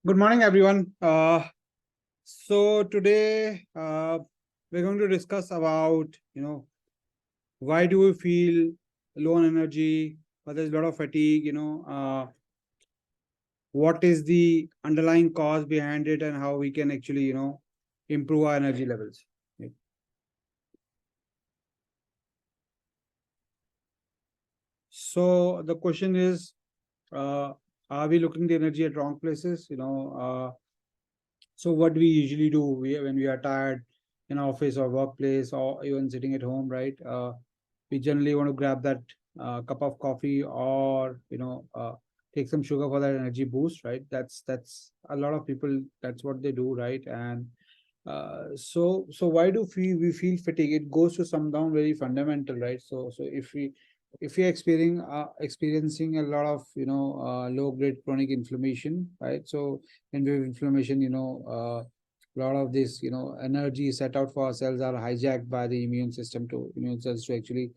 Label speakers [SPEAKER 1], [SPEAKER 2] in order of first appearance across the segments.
[SPEAKER 1] Good morning, everyone. So today we're going to discuss about why do we feel low on energy? Why there's a lot of fatigue. What is the underlying cause behind it, and how we can actually improve our energy levels. Right. So the question is, are we looking the energy at wrong places? So what we usually do when we are tired in office or workplace or even sitting at home, right? We generally want to grab that cup of coffee or take some sugar for that energy boost, right? That's a lot of people. That's what they do, right? And so why do we feel fatigue? It goes to some down very fundamental, right? So if we are experiencing a lot of low grade chronic inflammation, right? So when we have inflammation, a lot of this energy set out for our cells are hijacked by the immune cells to actually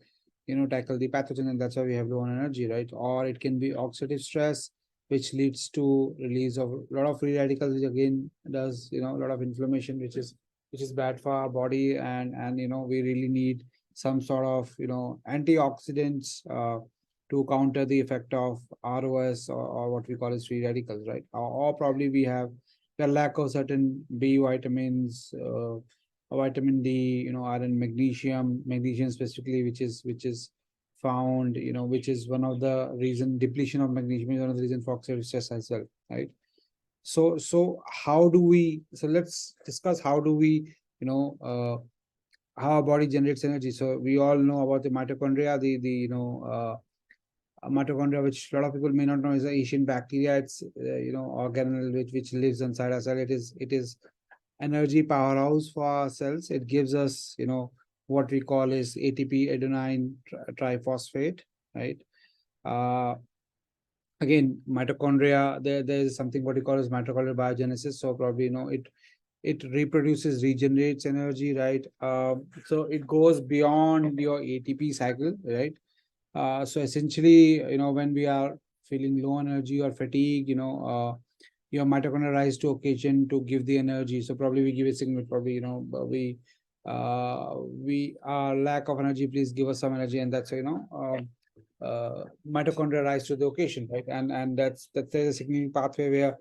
[SPEAKER 1] tackle the pathogen, and that's why we have low on energy, right? Or it can be oxidative stress, which leads to release of a lot of free radicals, which again does a lot of inflammation, which is bad for our body, and we really need some sort of antioxidants to counter the effect of ROS, or what we call as free radicals, right? Or probably we have the lack of certain B vitamins, vitamin D, iron, magnesium specifically, which is found, which is one of the reason. Depletion of magnesium is one of the reason for oxidative stress as well, right? So how do we? So let's discuss how do we, how our body generates energy. So we all know about the mitochondria, mitochondria, which a lot of people may not know, is an Asian bacteria. It's organelle which lives inside our cell. It is energy powerhouse for our cells. It gives us what we call is ATP, adenine triphosphate, right? Uh, Again, mitochondria. There is something what we call as mitochondrial biogenesis. So probably it reproduces, regenerates energy, right? So it goes beyond your ATP cycle, right? So essentially, when we are feeling low energy or fatigue, your mitochondria rise to occasion to give the energy. So probably we give a signal, probably, we are lack of energy, please give us some energy. And that's, mitochondria rise to the occasion, right? And that's a signaling pathway where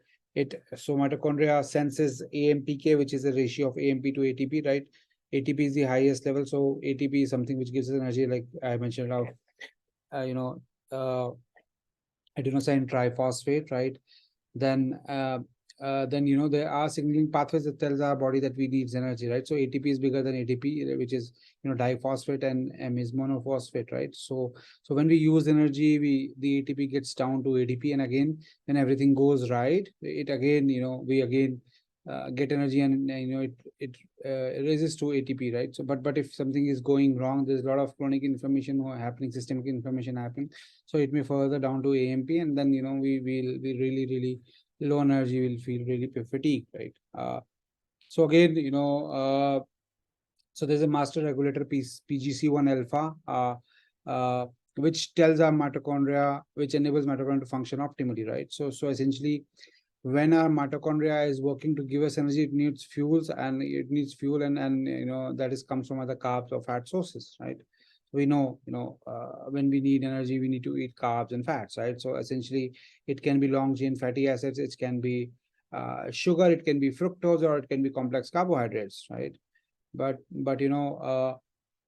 [SPEAKER 1] so mitochondria senses AMPK, which is the ratio of AMP to ATP, right? ATP is the highest level. So ATP is something which gives us energy, like I mentioned, uh, you know, uh, adenosine triphosphate, right? Then, there are signaling pathways that tells our body that we need energy, right? So ATP is bigger than ATP, which is diphosphate, and M is monophosphate, right? So when we use energy, the ATP gets down to ADP, and again, when everything goes right, it again we again get energy, and it raises to ATP, right? So but if something is going wrong, there's a lot of chronic inflammation happening, systemic inflammation happening, so it may further down to AMP, and then we really low energy, will feel really fatigued, right? So again, so there's a master regulator piece, PGC1 alpha, which tells our mitochondria, which enables mitochondria to function optimally, right? So essentially, when our mitochondria is working to give us energy, it needs fuels, and it needs fuel, and that is comes from other carbs or fat sources, right? We know, when we need energy, we need to eat carbs and fats, right? So essentially, it can be long chain fatty acids, it can be sugar, it can be fructose, or it can be complex carbohydrates, right? But for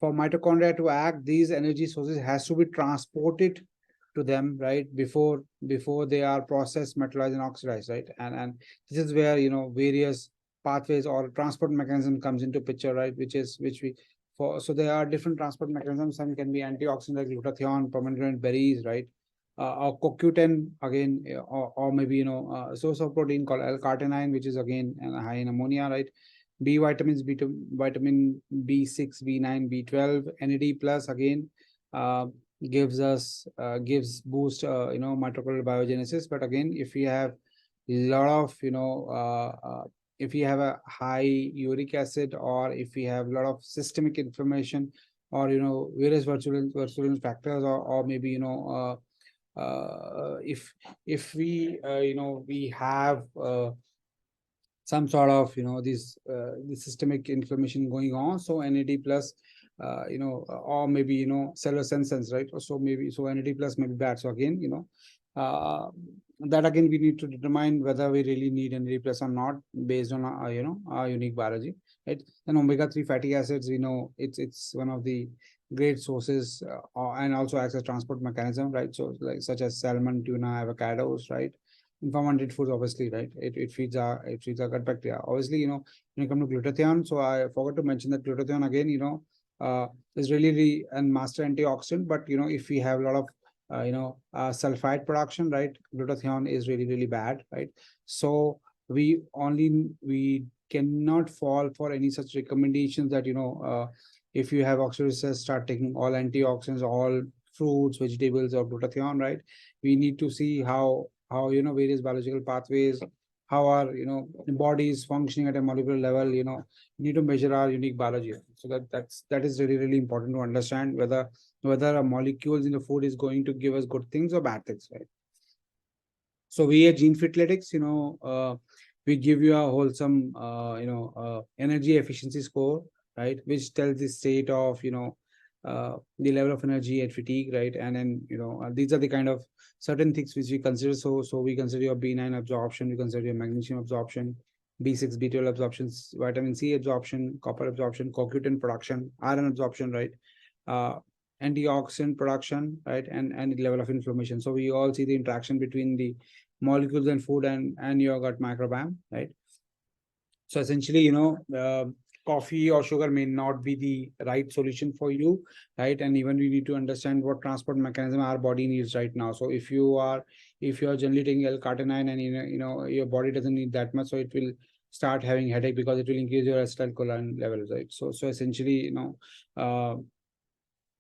[SPEAKER 1] mitochondria to act, these energy sources has to be transported to them, right? Before they are processed, metallized, and oxidized, right? And this is where various pathways or transport mechanism comes into picture, right? Which we for so there are different transport mechanisms. Some can be antioxidant like glutathione, pomegranate berries, right? Or CoQ10 again, or maybe a source of protein called L-carnitine, which is again high in ammonia, right? B vitamins, vitamin B6, B9, B12, NAD plus again gives boost mitochondrial biogenesis. But again, if we have a lot of if we have a high uric acid, or if we have a lot of systemic inflammation, or various virulence factors, or maybe if we we have some sort of, this systemic inflammation going on. So NAD plus, or maybe, cellular senescence, right? So maybe, so NAD plus may be bad. So again, that again we need to determine whether we really need NAD plus or not based on our, our unique biology, right? And omega-3 fatty acids, we know it's one of the great sources, and also acts as transport mechanism, right? So like such as salmon, tuna, avocados, right? Fermented foods, obviously, right? It feeds our gut bacteria. Obviously, when it comes to glutathione, so I forgot to mention that glutathione again, is really a master antioxidant. But if we have a lot of sulfide production, right? Glutathione is really bad, right? So we cannot fall for any such recommendations that if you have oxidative, start taking all antioxidants, all fruits, vegetables, or glutathione, right? We need to see how various biological pathways, how our body is functioning at a molecular level. We need to measure our unique biology. So that is really important to understand whether a molecules in the food is going to give us good things or bad things, right? So we at Gene Freakletics, we give you a wholesome, energy efficiency score, right, which tells the state of, the level of energy and fatigue, right? And then, these are the kind of certain things which we consider. So we consider your B9 absorption, we consider your magnesium absorption, B6, B12 absorptions, vitamin C absorption, copper absorption, CoQ10 production, iron absorption, right? Uh, Antioxidant production, right? And the level of inflammation. So we all see the interaction between the molecules and food and your gut microbiome, right? So essentially, coffee or sugar may not be the right solution for you, right? And even we need to understand what transport mechanism our body needs right now. So if you are generally taking L-carnitine and your body doesn't need that much, so it will start having headache because it will increase your acetylcholine levels, right? So essentially, uh,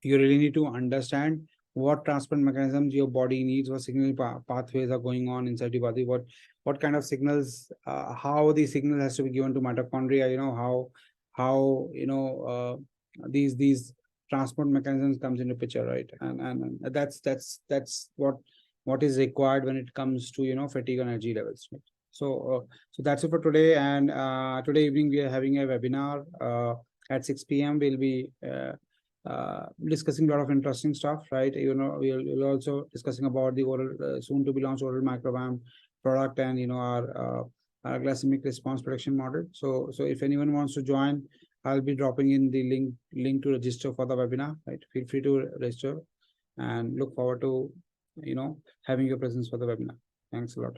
[SPEAKER 1] you really need to understand what transport mechanisms your body needs, what signaling pathways are going on inside your body, what kind of signals, how the signal has to be given to mitochondria, how these transport mechanisms comes into picture, right? And that's what is required when it comes to fatigue and energy levels, right? So that's it for today. And today evening we are having a webinar at 6 p.m. We'll be discussing a lot of interesting stuff, right? We'll also discussing about the oral, soon to be launched oral microbiome product, and our glycemic response prediction model. So if anyone wants to join, I'll be dropping in the link to register for the webinar, right? Feel free to register and look forward to having your presence for the webinar. Thanks a lot.